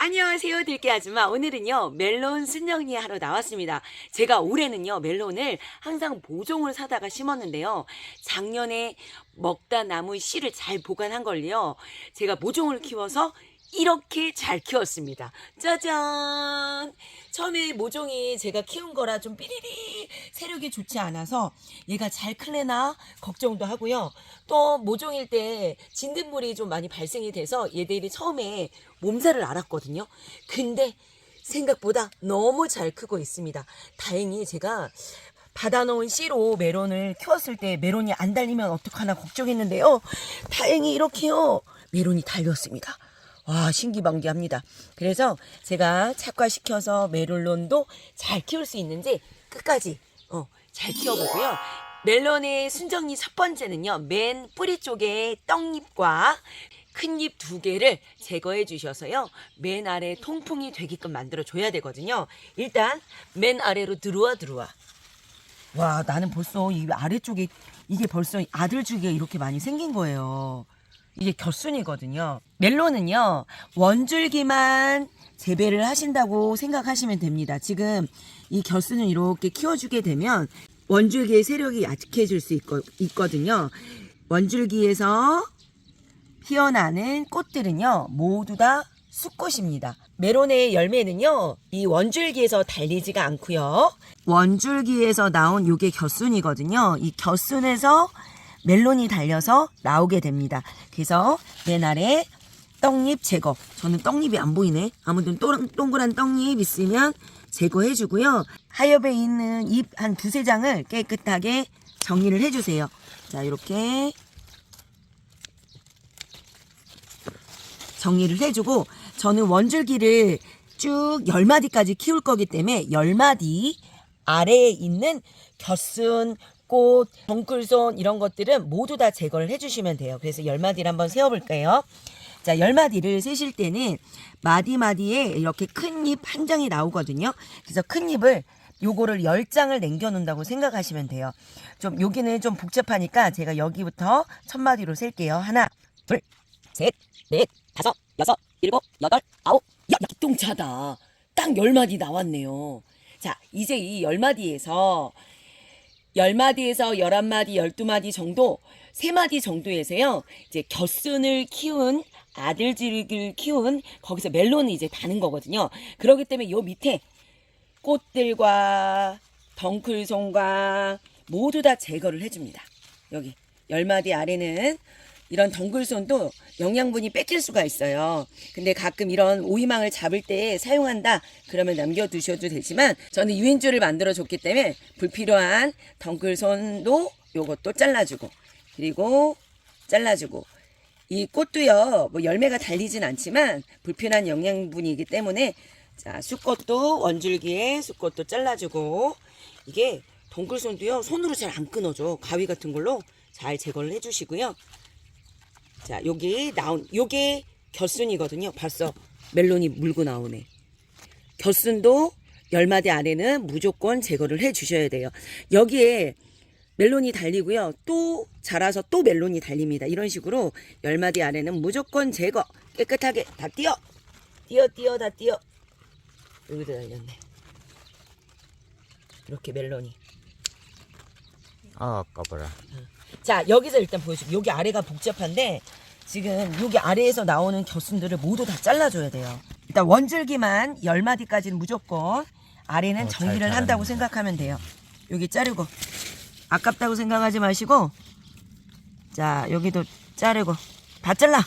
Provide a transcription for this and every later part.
안녕하세요, 들깨 아줌마. 오늘은요 멜론 순정리 하러 나왔습니다. 제가 올해는요 멜론을 항상 모종을 사다가 심었는데요, 작년에 먹다 남은 씨를 잘 보관한 걸요 제가 모종을 키워서 이렇게 잘 키웠습니다. 짜잔! 처음에 모종이 제가 키운 거라 좀 삐리리 세력이 좋지 않아서 얘가 잘 클래나 걱정도 하고요. 또 모종일 때 진딧물이 좀 많이 발생이 돼서 얘들이 처음에 몸살을 앓았거든요. 근데 생각보다 너무 잘 크고 있습니다. 다행히 제가 받아놓은 씨로 메론을 키웠을 때 메론이 안 달리면 어떡하나 걱정했는데요. 다행히 이렇게요 메론이 달렸습니다. 와, 신기방기합니다. 그래서 제가 착과시켜서 메론도 잘 키울 수 있는지 끝까지 잘 키워보고요. 멜론의 순정리 첫 번째는요, 맨 뿌리 쪽에 떡잎과 큰 잎 두 개를 제거해 주셔서요, 맨 아래 통풍이 되게끔 만들어 줘야 되거든요. 일단 맨 아래로 들어와. 와, 나는 벌써 이 아래쪽에 이게 벌써 아들 주기가 이렇게 많이 생긴 거예요. 이게 겨순이거든요. 멜론은요 원줄기만 재배를 하신다고 생각하시면 됩니다. 지금 이 겨순을 이렇게 키워주게 되면 원줄기의 세력이 약해질 수 있거든요. 원줄기에서 피어나는 꽃들은요 모두 다 숫꽃입니다. 메론의 열매는요 이 원줄기에서 달리지가 않고요, 원줄기에서 나온 요게 겨순이거든요. 이 겨순에서 멜론이 달려서 나오게 됩니다. 그래서 맨 아래 떡잎 제거. 저는 떡잎이 안 보이네. 아무튼 동그란 떡잎 있으면 제거해 주고요. 하엽에 있는 잎 한 두세 장을 깨끗하게 정리를 해주세요. 자, 이렇게 정리를 해주고, 저는 원줄기를 쭉 10마디까지 키울 거기 때문에 10마디 아래에 있는 겨순, 꽃, 덩굴손 이런 것들은 모두 다 제거를 해주시면 돼요. 그래서 10마디를 한번 세어볼게요. 자, 10마디를 세실 때는 마디마디에 이렇게 큰 잎 한 장이 나오거든요. 그래서 큰 잎을 요거를 10장을 남겨놓는다고 생각하시면 돼요. 좀 여기는 좀 복잡하니까 제가 여기부터 1000마디로 셀게요. 하나, 둘, 셋, 넷, 다섯, 여섯, 일곱, 여덟, 아홉. 야, 기똥차다. 딱 10마디 나왔네요. 자, 이제 이 10마디에서 10마디에서 11마디, 12마디 정도, 3마디 정도에서요, 이제 겨순을 키운, 아들쥐를 키운, 거기서 멜론이 이제 다는 거거든요. 그렇기 때문에 요 밑에 꽃들과 덩굴손과 모두 다 제거를 해줍니다. 여기 10마디 아래는 이런 덩굴손도 영양분이 뺏길 수가 있어요. 근데 가끔 이런 오이망을 잡을 때 사용한다 그러면 남겨두셔도 되지만, 저는 유인줄을 만들어 줬기 때문에 불필요한 덩굴손도 요것도 잘라주고, 그리고 잘라주고, 이 꽃도요 뭐 열매가 달리진 않지만 불필요한 영양분이기 때문에, 자, 숫꽃도 원줄기에 숫꽃도 잘라주고, 이게 덩굴손도요 손으로 잘 안 끊어져. 가위 같은 걸로 잘 제거를 해주시고요. 자, 여기 나온 요게 겨순이거든요. 벌써 멜론이 물고 나오네. 겨순도 10마디 아래는 무조건 제거를 해 주셔야 돼요. 여기에 멜론이 달리고요, 또 자라서 또 멜론이 달립니다. 이런 식으로 10마디 아래는 무조건 제거. 깨끗하게 다 띄어 다 띄어. 여기도 달렸네. 이렇게 멜론이. 아까봐라. 자, 여기서 일단 보여줄게요. 여기 아래가 복잡한데 지금 여기 아래에서 나오는 겨순들을 모두 다 잘라줘야 돼요. 일단 원줄기만 10마디까지는 무조건, 아래는 정리를 한다고 생각하면 돼요. 여기 자르고, 아깝다고 생각하지 마시고, 자, 여기도 자르고 다 잘라.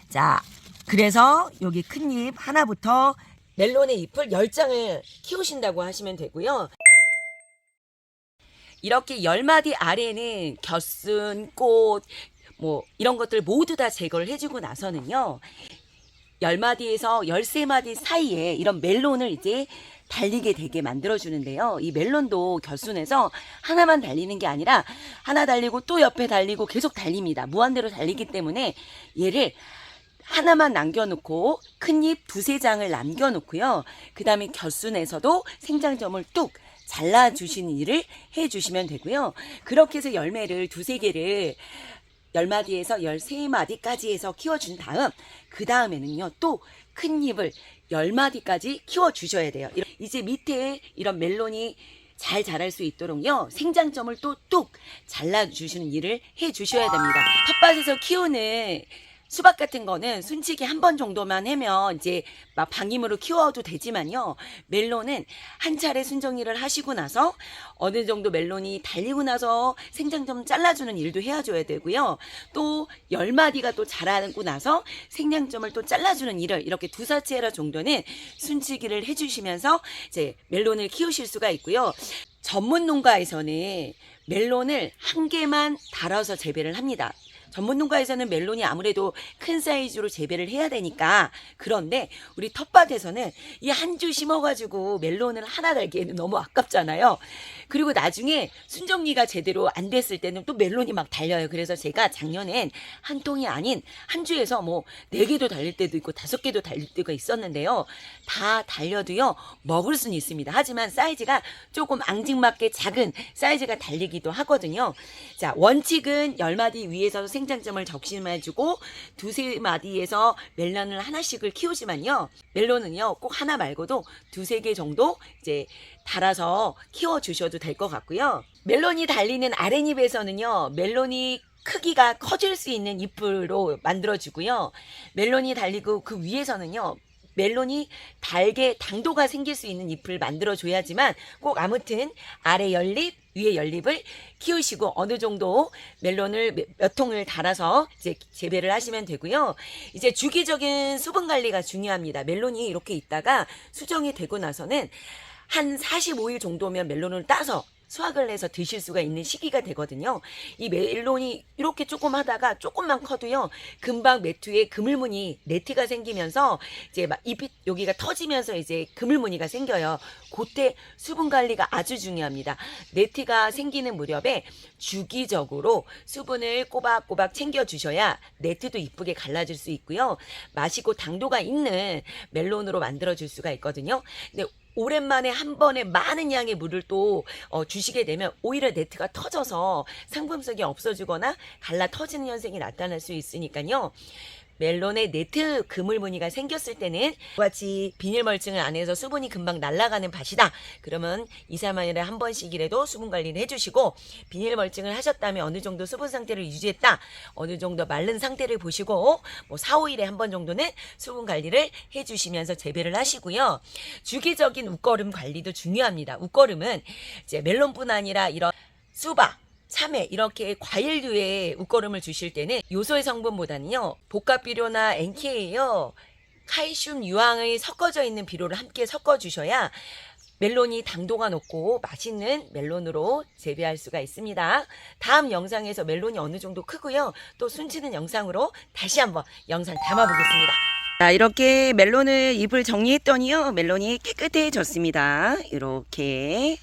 자, 그래서 여기 큰 잎 하나부터 멜론의 잎을 10장을 키우신다고 하시면 되고요. 이렇게 10마디 아래는 겨순, 꽃, 뭐 이런 것들 모두 다 제거를 해주고 나서는요, 10마디에서 13마디 사이에 이런 멜론을 이제 달리게 되게 만들어주는데요. 이 멜론도 겨순에서 하나만 달리는 게 아니라 하나 달리고 또 옆에 달리고 계속 달립니다. 무한대로 달리기 때문에 얘를 하나만 남겨놓고 큰 잎 두세 장을 남겨놓고요, 그 다음에 겨순에서도 생장점을 뚝 잘라주시는 일을 해주시면 되고요. 그렇게 해서 열매를 두세 개를 10마디에서 13마디까지 해서 키워준 다음 그 다음에는요 또 큰 잎을 10마디까지 키워주셔야 돼요. 이제 밑에 이런 멜론이 잘 자랄 수 있도록요 생장점을 또 뚝 잘라주시는 일을 해주셔야 됩니다. 텃밭에서 키우는 수박 같은 거는 순치기 한 번 정도만 하면 이제 막 방임으로 키워도 되지만요. 멜론은 한 차례 순정리를 하시고 나서 어느 정도 멜론이 달리고 나서 생장점 잘라주는 일도 해줘야 되고요. 또 10마디가 또 자라고 나서 생장점을 또 잘라주는 일을 이렇게 두사체라 정도는 순치기를 해주시면서 이제 멜론을 키우실 수가 있고요. 전문 농가에서는 멜론을 한 개만 달아서 재배를 합니다. 전문 농가에서는 멜론이 아무래도 큰 사이즈로 재배를 해야 되니까. 그런데 우리 텃밭에서는 이 한 주 심어가지고 멜론을 하나 달기에는 너무 아깝잖아요. 그리고 나중에 순정리가 제대로 안 됐을 때는 또 멜론이 막 달려요. 그래서 제가 작년엔 한 통이 아닌 한 주에서 뭐 4개도 달릴 때도 있고 5개도 달릴 때가 있었는데요. 다 달려도요 먹을 수는 있습니다. 하지만 사이즈가 조금 앙증맞게 작은 사이즈가 달리기도 하거든요. 자, 원칙은 10마디 위에서 생장점을 적심해주고 2-3마디에서 멜론을 하나씩을 키우지만요. 멜론은요 꼭 하나 말고도 2-3개 정도 이제 달아서 키워주셔도 될 것 같고요. 멜론이 달리는 아랫잎에서는요 멜론이 크기가 커질 수 있는 잎으로 만들어주고요. 멜론이 달리고 그 위에서는요 멜론이 달게 당도가 생길 수 있는 잎을 만들어줘야지만 꼭 아무튼 아래 연잎 위에 연잎을 키우시고 어느 정도 멜론을 몇 통을 달아서 이제 재배를 하시면 되고요. 이제 주기적인 수분 관리가 중요합니다. 멜론이 이렇게 있다가 수정이 되고 나서는 한 45일 정도면 멜론을 따서 수확을 해서 드실 수가 있는 시기가 되거든요. 이 멜론이 이렇게 조금 하다가 조금만 커도요 금방 매투에 그물무늬 네트가 생기면서 이제 막 잎이 여기가 터지면서 이제 그물무늬가 생겨요. 그때 수분 관리가 아주 중요합니다. 네트가 생기는 무렵에 주기적으로 수분을 꼬박꼬박 챙겨 주셔야 네트도 이쁘게 갈라질 수 있고요. 맛있고 당도가 있는 멜론으로 만들어 줄 수가 있거든요. 근데 오랜만에 한 번에 많은 양의 물을 또 주시게 되면 오히려 네트가 터져서 상품성이 없어지거나 갈라 터지는 현상이 나타날 수 있으니까요. 멜론에 네트 그물 무늬가 생겼을 때는 같이 비닐 멀칭을 안 해서 수분이 금방 날아가는 밭이다. 그러면 2-3일에 한 번씩이라도 수분 관리를 해주시고 비닐 멀칭을 하셨다면 어느 정도 수분 상태를 유지했다. 어느 정도 마른 상태를 보시고 뭐 4-5일에 한 번 정도는 수분 관리를 해주시면서 재배를 하시고요. 주기적인 웃거름 관리도 중요합니다. 웃거름은 이제 멜론뿐 아니라 이런 수박 참외 이렇게 과일류의 웃거름을 주실 때는 요소의 성분보다는요 복합비료나 NK에요 칼슘 유황이 섞어져 있는 비료를 함께 섞어 주셔야 멜론이 당도가 높고 맛있는 멜론으로 재배할 수가 있습니다. 다음 영상에서 멜론이 어느 정도 크고요 또 순치는 영상으로 다시 한번 영상 담아 보겠습니다. 자, 이렇게 멜론을 잎을 정리했더니요 멜론이 깨끗해졌습니다. 이렇게